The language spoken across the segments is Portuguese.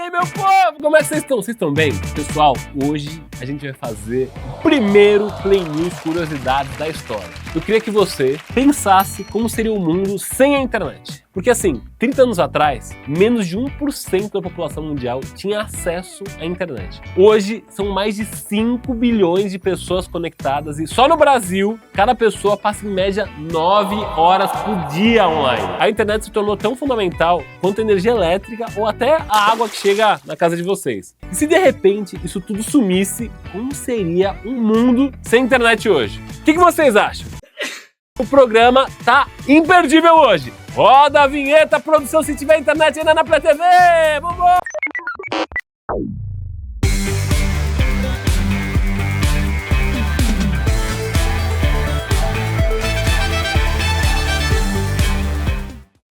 aí, meu povo? Como é que vocês estão? Vocês estão bem? Pessoal, hoje a gente vai fazer o primeiro Play News Curiosidades da história. Eu queria que você pensasse como seria o mundo sem a internet. Porque assim, 30 anos atrás, menos de 1% da população mundial tinha acesso à internet. Hoje, são mais de 5 bilhões de pessoas conectadas e só no Brasil, cada pessoa passa em média 9 horas por dia online. A internet se tornou tão fundamental quanto a energia elétrica ou até a água que chega na casa de vocês. E se de repente isso tudo sumisse, como seria um mundo sem internet hoje? O que vocês acham? O programa tá imperdível hoje. Roda a vinheta, produção, se tiver internet ainda na Play TV! Vamos!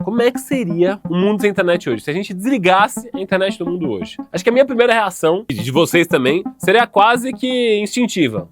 Como é que seria o mundo sem internet hoje? Se a gente desligasse a internet do mundo hoje? Acho que a minha primeira reação, e de vocês também, seria quase que instintiva.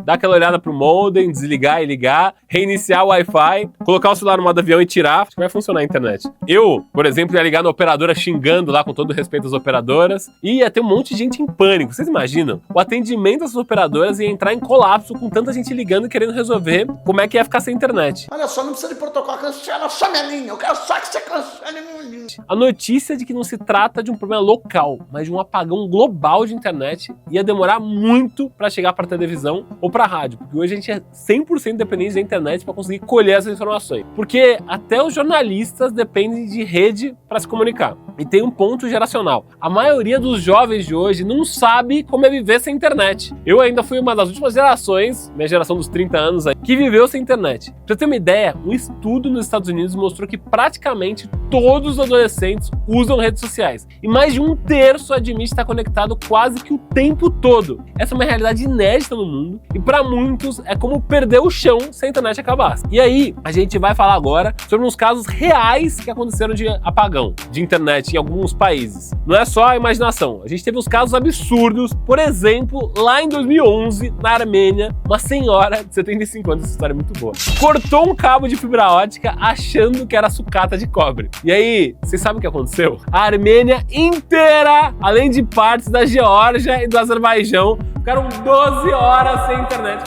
Dar aquela olhada pro modem, desligar e ligar, reiniciar o Wi-Fi, colocar o celular no modo avião e tirar, acho que vai funcionar a internet. Eu, por exemplo, ia ligar na operadora xingando lá com todo o respeito às operadoras e ia ter um monte de gente em pânico. Vocês imaginam? O atendimento dessas operadoras ia entrar em colapso com tanta gente ligando e querendo resolver como é que ia ficar sem internet. Olha só, não precisa de protocolo, cancela só minha linha, eu quero só que você cancele minha linha. A notícia de que não se trata de um problema local, mas de um apagão global de internet ia demorar muito para chegar para televisão ou para rádio, porque hoje a gente é 100% dependente da internet para conseguir colher essas informações. Porque até os jornalistas dependem de rede para se comunicar. E tem um ponto geracional. A maioria dos jovens de hoje não sabe como é viver sem internet. Eu ainda fui uma das últimas gerações, minha geração dos 30 anos aí, que viveu sem internet. Pra você ter uma ideia, um estudo nos Estados Unidos mostrou que praticamente todos os adolescentes usam redes sociais. E mais de 1/3 admite estar conectado quase que o tempo todo. Essa é uma realidade inédita no mundo e para muitos é como perder o chão se a internet acabasse. E aí, a gente vai falar agora sobre uns casos reais que aconteceram de apagão de internet em alguns países. Não é só a imaginação. A gente teve uns casos absurdos. Por exemplo, lá em 2011, na Armênia, uma senhora de 75 anos, essa história é muito boa, cortou um cabo de fibra ótica achando que era sucata de cobre. E aí, vocês sabem o que aconteceu? A Armênia inteira, além de partes da Geórgia e do Azerbaijão, ficaram 12 horas sem internet.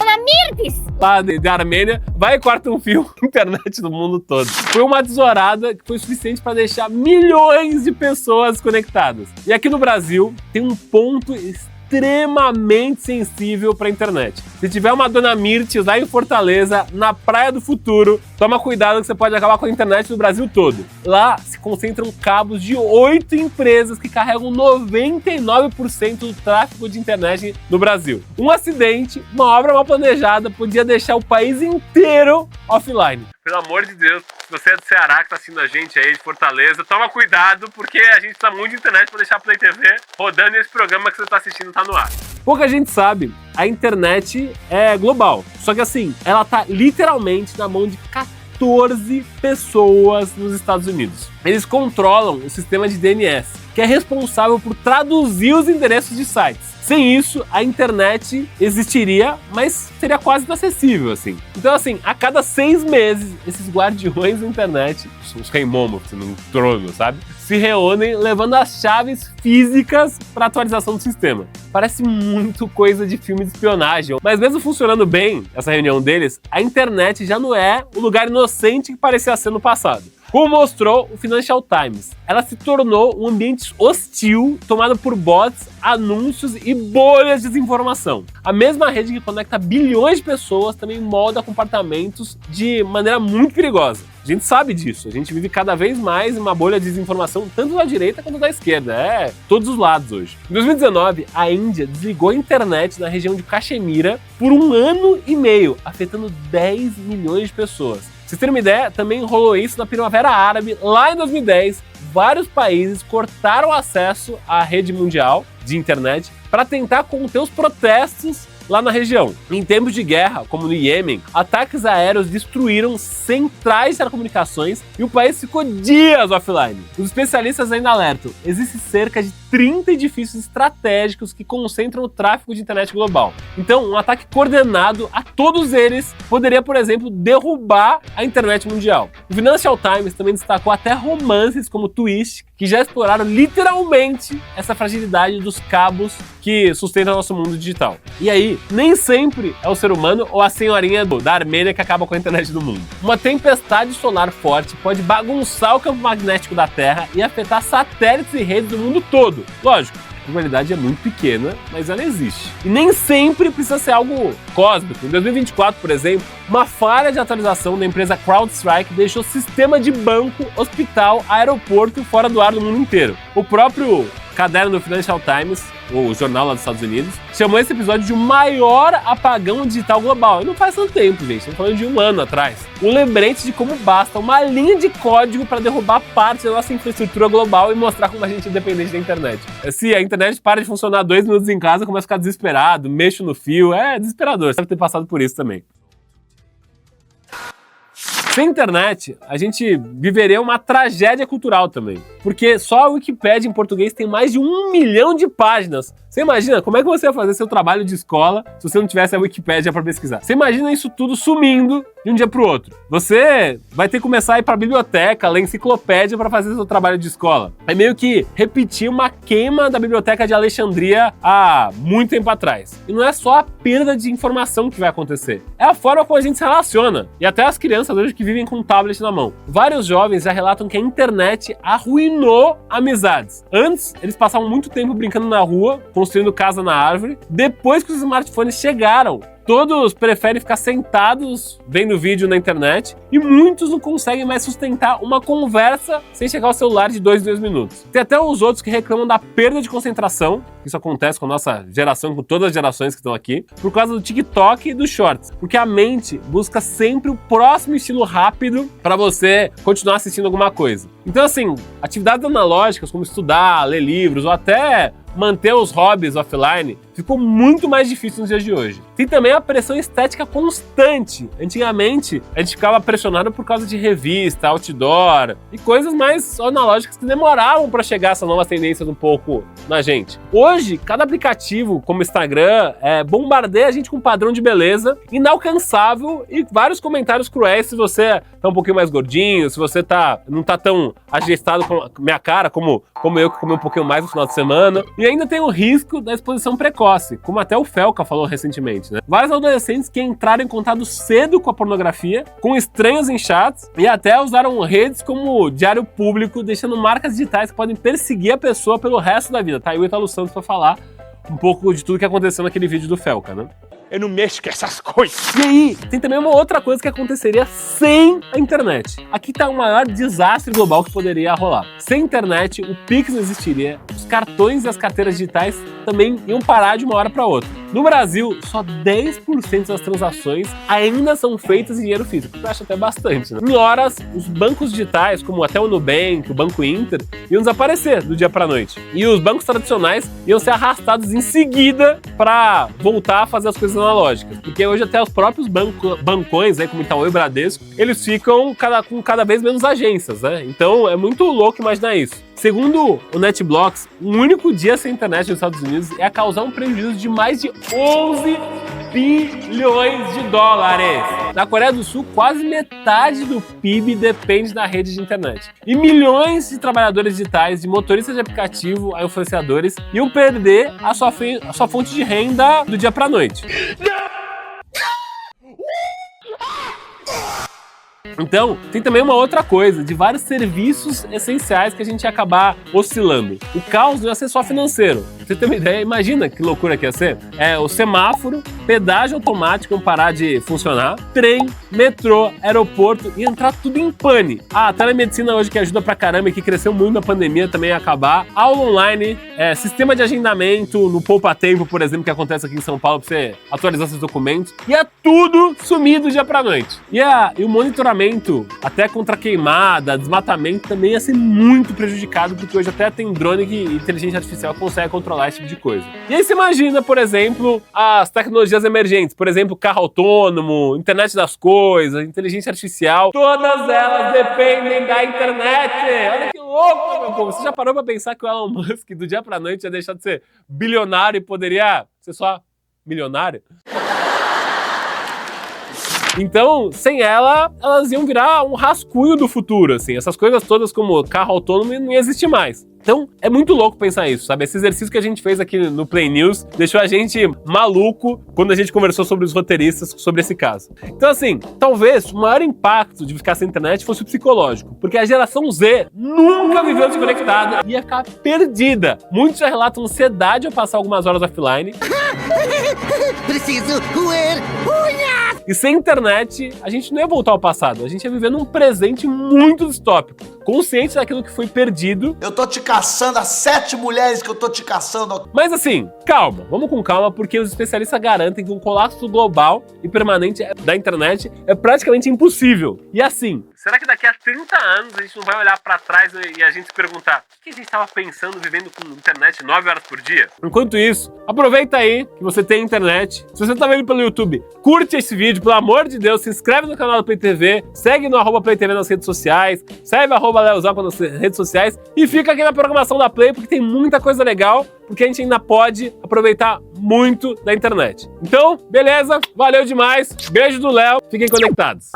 Lá da Armênia, vai e corta um fio internet do mundo todo. Foi uma tesourada que foi suficiente para deixar milhões de pessoas conectadas. E aqui no Brasil, tem um ponto extremamente sensível para a internet. Se tiver uma Dona Mirtes lá em Fortaleza, na Praia do Futuro, toma cuidado que você pode acabar com a internet do Brasil todo. Lá se concentram cabos de 8 empresas que carregam 99% do tráfego de internet no Brasil. Um acidente, uma obra mal planejada, podia deixar o país inteiro offline. Pelo amor de Deus, se você é do Ceará que tá assistindo a gente aí de Fortaleza, toma cuidado porque a gente precisa muito de internet para deixar a Play TV rodando e esse programa que você tá assistindo tá no ar. Pouca gente sabe, a internet é global. Só que assim, ela tá literalmente na mão de 14 pessoas nos Estados Unidos. Eles controlam o sistema de DNS, que é responsável por traduzir os endereços de sites. Sem isso, a internet existiria, mas seria quase inacessível, assim. Então, assim, a cada 6 meses, esses guardiões da internet, os Reimomos no trono, sabe? Se reúnem levando as chaves físicas para atualização do sistema. Parece muito coisa de filme de espionagem, mas mesmo funcionando bem, essa reunião deles, a internet já não é o lugar inocente que parecia ser no passado. Como mostrou o Financial Times, ela se tornou um ambiente hostil, tomado por bots, anúncios e bolhas de desinformação. A mesma rede que conecta bilhões de pessoas também molda comportamentos de maneira muito perigosa. A gente sabe disso, a gente vive cada vez mais em uma bolha de desinformação, tanto da direita quanto da esquerda, todos os lados hoje. Em 2019, a Índia desligou a internet na região de Caxemira por 1 ano e meio, afetando 10 milhões de pessoas. Pra vocês terem uma ideia, também rolou isso na Primavera Árabe, lá em 2010. Vários países cortaram acesso à rede mundial de internet para tentar conter os protestos lá na região. Em tempos de guerra, como no Iêmen, ataques aéreos destruíram centrais de telecomunicações e o país ficou dias offline. Os especialistas ainda alertam, existem cerca de 30 edifícios estratégicos que concentram o tráfego de internet global. Então, um ataque coordenado a todos eles poderia, por exemplo, derrubar a internet mundial. O Financial Times também destacou até romances como Twist, que já exploraram literalmente essa fragilidade dos cabos que sustentam o nosso mundo digital. E aí, nem sempre é o ser humano ou a senhorinha da Armênia que acaba com a internet do mundo. Uma tempestade solar forte pode bagunçar o campo magnético da Terra e afetar satélites e redes do mundo todo. Lógico, a probabilidade é muito pequena, mas ela existe. E nem sempre precisa ser algo cósmico. Em 2024, por exemplo, uma falha de atualização da empresa CrowdStrike deixou sistema de banco, hospital, aeroporto fora do ar no mundo inteiro. O próprio caderno do Financial Times, o jornal lá dos Estados Unidos, chamou esse episódio de o maior apagão digital global. E não faz tanto tempo, gente, estamos falando de um ano atrás. Um lembrete de como basta uma linha de código para derrubar parte da nossa infraestrutura global e mostrar como a gente é dependente da internet. Se a internet para de funcionar 2 minutos em casa, começa a ficar desesperado, mexo no fio, é desesperador. Você deve ter passado por isso também. Sem internet, a gente viveria uma tragédia cultural também. Porque só a Wikipédia em português tem mais de 1 milhão de páginas. Você imagina como é que você ia fazer seu trabalho de escola se você não tivesse a Wikipédia para pesquisar? Você imagina isso tudo sumindo de um dia para o outro. Você vai ter que começar a ir para a biblioteca, ler enciclopédia para fazer seu trabalho de escola. É meio que repetir uma queima da biblioteca de Alexandria há muito tempo atrás. E não é só a perda de informação que vai acontecer. É a forma como a gente se relaciona. E até as crianças hoje que vivem com um tablet na mão. Vários jovens já relatam que a internet arruinou amizades. Antes, eles passavam muito tempo brincando na rua, construindo casa na árvore. Depois que os smartphones chegaram, todos preferem ficar sentados vendo vídeo na internet e muitos não conseguem mais sustentar uma conversa sem chegar ao celular de 2 em 2 minutos. Tem até os outros que reclamam da perda de concentração, isso acontece com a nossa geração, com todas as gerações que estão aqui, por causa do TikTok e dos shorts, porque a mente busca sempre o próximo estilo rápido para você continuar assistindo alguma coisa. Então assim, atividades analógicas como estudar, ler livros ou até manter os hobbies offline ficou muito mais difícil nos dias de hoje. Tem também a pressão estética constante. Antigamente, a gente ficava pressionado por causa de revista, outdoor e coisas mais analógicas que demoravam para chegar essas novas tendências um pouco na gente. Hoje, cada aplicativo, como Instagram, bombardeia a gente com um padrão de beleza inalcançável e vários comentários cruéis se você tá um pouquinho mais gordinho, se você não tá tão agestado com a minha cara, como eu que comi um pouquinho mais no final de semana. E ainda tem o risco da exposição precoce, como até o Felca falou recentemente, né? Vários adolescentes que entraram em contato cedo com a pornografia, com estranhos em chats e até usaram redes como diário público, deixando marcas digitais que podem perseguir a pessoa pelo resto da vida. Tá aí o Ítalo Santos pra falar um pouco de tudo que aconteceu naquele vídeo do Felca, né? Eu não mexo com essas coisas. E aí, tem também uma outra coisa que aconteceria sem a internet. Aqui tá o maior desastre global que poderia rolar. Sem internet, o Pix não existiria, os cartões e as carteiras digitais também iam parar de uma hora para outra. No Brasil, só 10% das transações ainda são feitas em dinheiro físico, que eu acho até bastante, né? Em horas, os bancos digitais, como até o Nubank, o Banco Inter, iam desaparecer do dia para noite. E os bancos tradicionais iam ser arrastados em seguida para voltar a fazer as coisas analógicas. Porque hoje até os próprios bancões, como Itaú e Bradesco, eles ficam com cada vez menos agências, né? Então é muito louco imaginar isso. Segundo o NetBlocks, um único dia sem internet nos Estados Unidos ia causar um prejuízo de mais de 11 bilhões de dólares. Na Coreia do Sul, quase metade do PIB depende da rede de internet. E milhões de trabalhadores digitais, de motoristas de aplicativo a influenciadores, iam perder a sua fonte de renda do dia pra noite. Então, tem também uma outra coisa, de vários serviços essenciais que a gente ia acabar oscilando. O caos não ia ser só financeiro. Pra você ter uma ideia, imagina que loucura que ia ser. O semáforo, pedágio automático iam parar de funcionar, trem, metrô, aeroporto, ia entrar tudo em pane. A telemedicina hoje que ajuda pra caramba e que cresceu muito na pandemia também ia acabar. Aula online, sistema de agendamento no Poupa Tempo, por exemplo, que acontece aqui em São Paulo pra você atualizar seus documentos. Ia tudo sumir do dia pra noite. E o monitoramento até contra queimada, desmatamento também ia ser muito prejudicado, porque hoje até tem drone que inteligência artificial consegue controlar esse tipo de coisa. E aí você imagina, por exemplo, as tecnologias emergentes, por exemplo, carro autônomo, internet das coisas, inteligência artificial, todas elas dependem da internet. Olha que louco, meu povo. Você já parou pra pensar que o Elon Musk do dia pra noite ia deixar de ser bilionário e poderia ser só milionário? Então, sem ela, elas iam virar um rascunho do futuro, assim. Essas coisas todas como carro autônomo não ia existir mais. Então, é muito louco pensar isso, sabe? Esse exercício que a gente fez aqui no Play News deixou a gente maluco quando a gente conversou sobre os roteiristas sobre esse caso. Então, assim, talvez o maior impacto de ficar sem internet fosse o psicológico, porque a geração Z nunca viveu desconectada e ia ficar perdida. Muitos já relatam ansiedade ao passar algumas horas offline. Preciso roer unhas! E sem internet, a gente não ia voltar ao passado, a gente ia viver num presente muito distópico, consciente daquilo que foi perdido. Eu tô te caçando, as 7 mulheres que eu tô te caçando. Mas assim, calma, vamos com calma, porque os especialistas garantem que um colapso global e permanente da internet é praticamente impossível. E assim, será que daqui a 30 anos a gente não vai olhar pra trás e a gente se perguntar o que a gente estava pensando vivendo com internet 9 horas por dia? Enquanto isso, aproveita aí que você tem internet. Se você tá vendo pelo YouTube, curte esse vídeo, pelo amor de Deus, se inscreve no canal do Play TV, segue no @PlayTV nas redes sociais, segue @LeoZaco nas redes sociais e fica aqui na programação da Play, porque tem muita coisa legal, porque a gente ainda pode aproveitar muito da internet. Então, beleza, valeu demais, beijo do Léo, fiquem conectados.